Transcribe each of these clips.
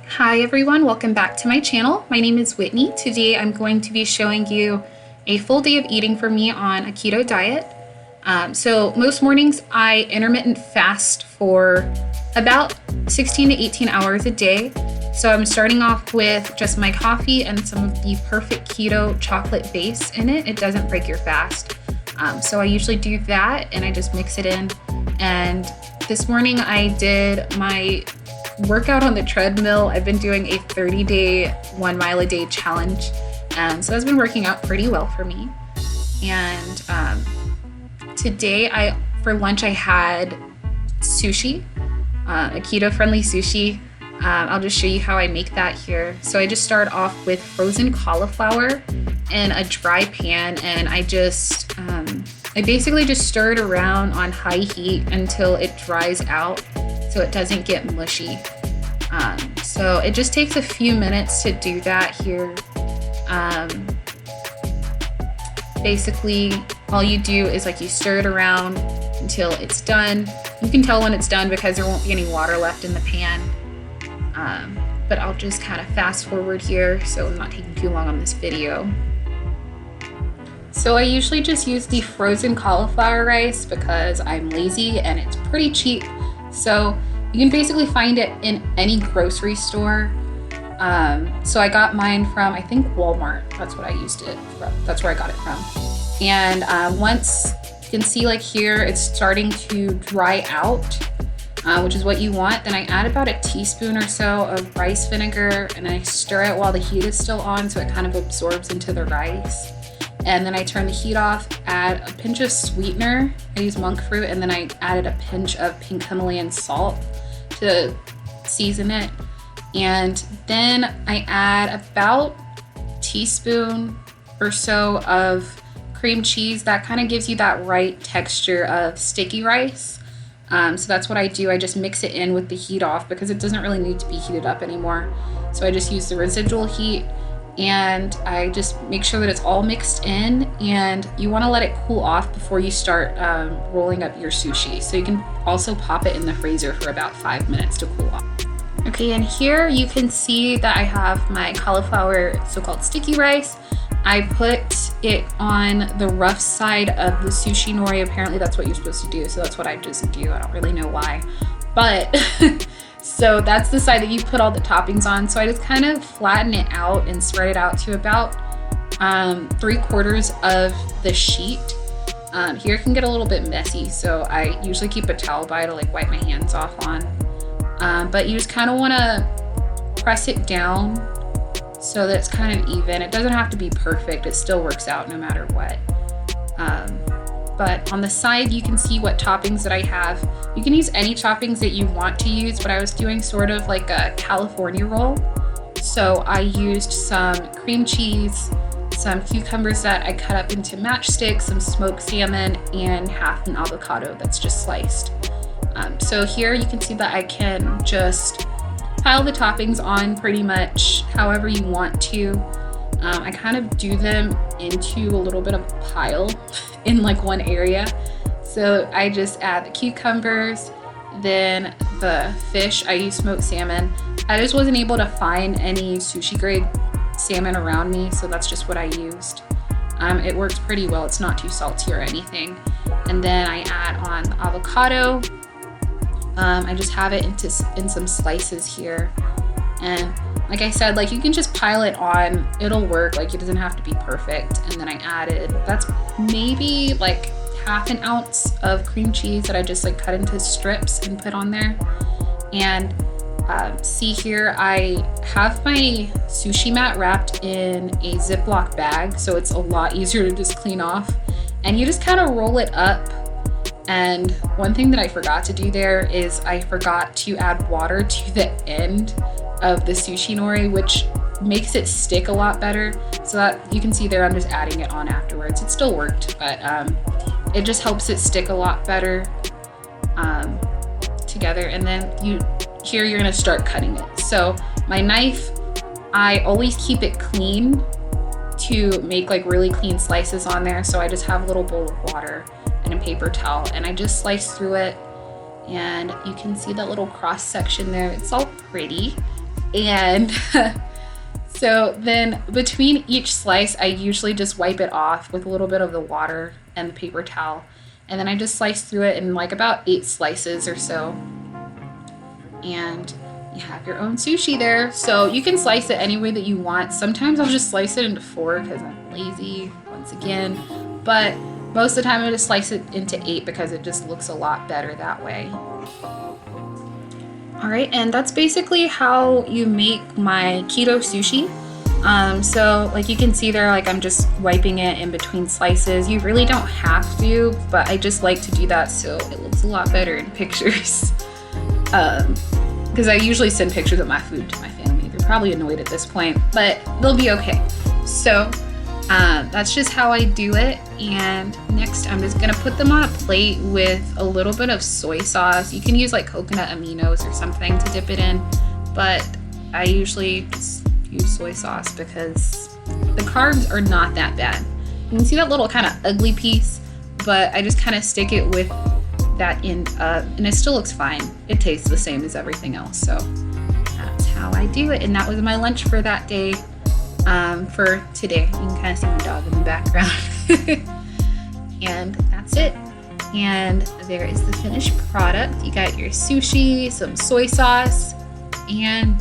Hi everyone, welcome back to my channel. My name is Whitney. Today I'm going to be showing you a full day of eating for me on a keto diet. So most mornings I intermittent fast for about 16 to 18 hours a day. So I'm starting off with just my coffee and some of the perfect keto chocolate base in it. It doesn't break your fast. So I usually do that and I just mix it in. And this morning I did my workout on the treadmill. I've been doing a 30-day 1 mile a day challenge, and so that's been working out pretty well for me. And today for lunch I had sushi, a keto-friendly sushi. I'll just show you how I make that here. So I just start off with frozen cauliflower in a dry pan, and I basically just stir it around on high heat until it dries out, so it doesn't get mushy. So it just takes a few minutes to do that here. Basically, all you do is you stir it around until it's done. You can tell when it's done because there won't be any water left in the pan. But I'll just kind of fast forward here so I'm not taking too long on this video. So I usually just use the frozen cauliflower rice because I'm lazy and it's pretty cheap. So you can basically find it in any grocery store. So I got mine from, I think, Walmart. That's what I used it from. That's where I got it from. And once you can see here, it's starting to dry out, which is what you want. Then I add about a teaspoon or so of rice vinegar and I stir it while the heat is still on so it kind of absorbs into the rice. And then I turn the heat off, add a pinch of sweetener. I use monkfruit, and then I added a pinch of pink Himalayan salt to season it. And then I add about a teaspoon or so of cream cheese. That kind of gives you that right texture of sticky rice. So that's what I do. I just mix it in with the heat off because it doesn't really need to be heated up anymore. So I just use the residual heat. And I just make sure that it's all mixed in, and you want to let it cool off before you start rolling up your sushi. So you can also pop it in the freezer for about 5 minutes to cool off. Okay, and here you can see that I have my cauliflower so-called sticky rice. I put it on the rough side of the Sushi Nori. Apparently that's what you're supposed to do, so that's what I just do. I don't really know why, but so that's the side that you put all the toppings on. So I just kind of flatten it out and spread it out to about 3/4 of the sheet. Here it can get a little bit messy, so I usually keep a towel by to wipe my hands off on. But you just kind of want to press it down so that it's kind of even. It doesn't have to be perfect. It still works out no matter what. But on the side, you can see what toppings that I have. You can use any toppings that you want to use, but I was doing sort of like a California roll. So I used some cream cheese, some cucumbers that I cut up into matchsticks, some smoked salmon, and half an avocado that's just sliced. So here you can see that I can just pile the toppings on pretty much however you want to. I kind of do them into a little bit of a pile in one area. So I just add the cucumbers, then the fish. I use smoked salmon. I just wasn't able to find any sushi grade salmon around me, so that's just what I used. It works pretty well. It's not too salty or anything. And then I add on the avocado. I just have it in some slices here. And like I said, you can just pile it on. It'll work. It doesn't have to be perfect. And then I added, that's maybe half an ounce of cream cheese that I just cut into strips and put on there. And see here, I have my sushi mat wrapped in a Ziploc bag, so it's a lot easier to just clean off. And you just kind of roll it up. And one thing that I forgot to do there is I forgot to add water to the end of the Sushi Nori, which makes it stick a lot better. So that you can see there, I'm just adding it on afterwards. It still worked, but it just helps it stick a lot better together. And then you're gonna start cutting it. So my knife, I always keep it clean to make really clean slices on there. So I just have a little bowl of water and a paper towel, and I just slice through it. And you can see that little cross section there. It's all pretty. And so then between each slice, I usually just wipe it off with a little bit of the water and the paper towel. And then I just slice through it in like about 8 slices or so. And you have your own sushi there. So you can slice it any way that you want. Sometimes I'll just slice it into 4 because I'm lazy, once again. But most of the time I just slice it into 8 because it just looks a lot better that way. All right, and that's basically how you make my keto sushi. So like you can see there, like I'm just wiping it in between slices. You really don't have to, but I just like to do that so it looks a lot better in pictures. Because I usually send pictures of my food to my family. They're probably annoyed at this point, but they'll be okay. So that's just how I do it. And next I'm just gonna put them on a plate with a little bit of soy sauce. You can use like coconut aminos or something to dip it in, but I usually just use soy sauce because the carbs are not that bad. You can see that little kind of ugly piece, but I just kind of stick it with that end up and it still looks fine. It tastes the same as everything else. So that's how I do it. And that was my lunch for that day. For today. You can kind of see my dog in the background. And that's it. And there is the finished product. You got your sushi, some soy sauce, and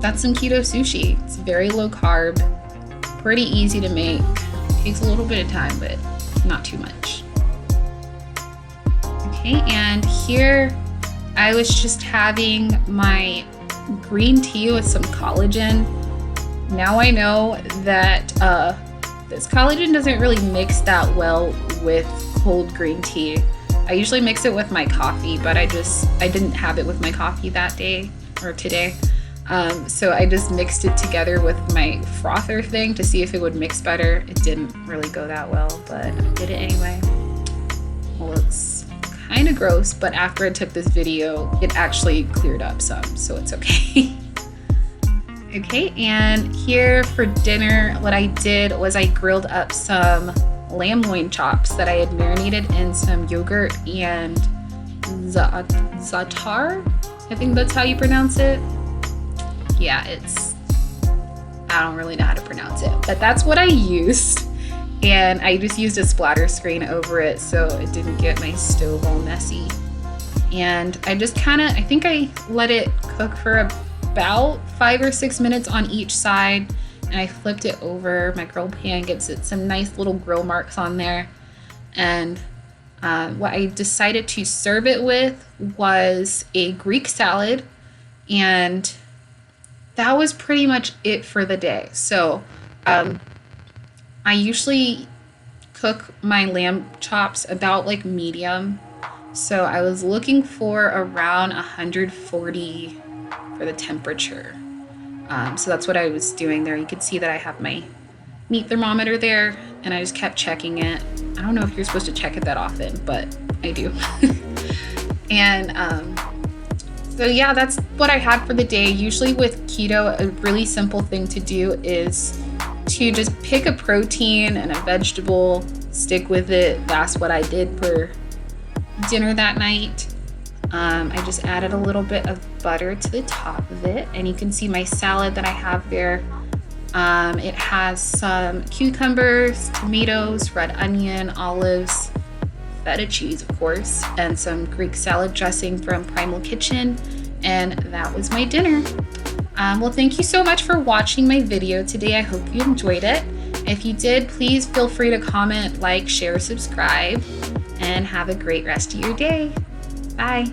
that's some keto sushi. It's very low carb, pretty easy to make. Takes a little bit of time, but not too much. Okay, and here I was just having my green tea with some collagen. Now I know that this collagen doesn't really mix that well with cold green tea. I usually mix it with my coffee, but I didn't have it with my coffee that day or today. So I just mixed it together with my frother thing to see if it would mix better. It didn't really go that well, but I did it anyway. Well, it's kind of gross, but after I took this video, it actually cleared up some, so it's okay. Okay, and here for dinner, what I did was I grilled up some lamb loin chops that I had marinated in some yogurt and za'atar. I think that's how you pronounce it. Yeah, I don't really know how to pronounce it, but that's what I used. And I just used a splatter screen over it so it didn't get my stove all messy. And I just I think I let it cook for about 5 or 6 minutes on each side, and I flipped it over. My grill pan gives it some nice little grill marks on there. And what I decided to serve it with was a Greek salad, and that was pretty much it for the day. So I usually cook my lamb chops about like medium, so I was looking for around 140 for the temperature. So that's what I was doing there. You could see that I have my meat thermometer there, and I just kept checking it. I don't know if you're supposed to check it that often, but I do. And so yeah, that's what I had for the day. Usually with keto, a really simple thing to do is to just pick a protein and a vegetable, stick with it. That's what I did for dinner that night. I just added a little bit of butter to the top of it, and you can see my salad that I have there. It has some cucumbers, tomatoes, red onion, olives, feta cheese, of course, and some Greek salad dressing from Primal Kitchen, and that was my dinner. Well, thank you so much for watching my video today. I hope you enjoyed it. If you did, please feel free to comment, like, share, subscribe, and have a great rest of your day. Bye.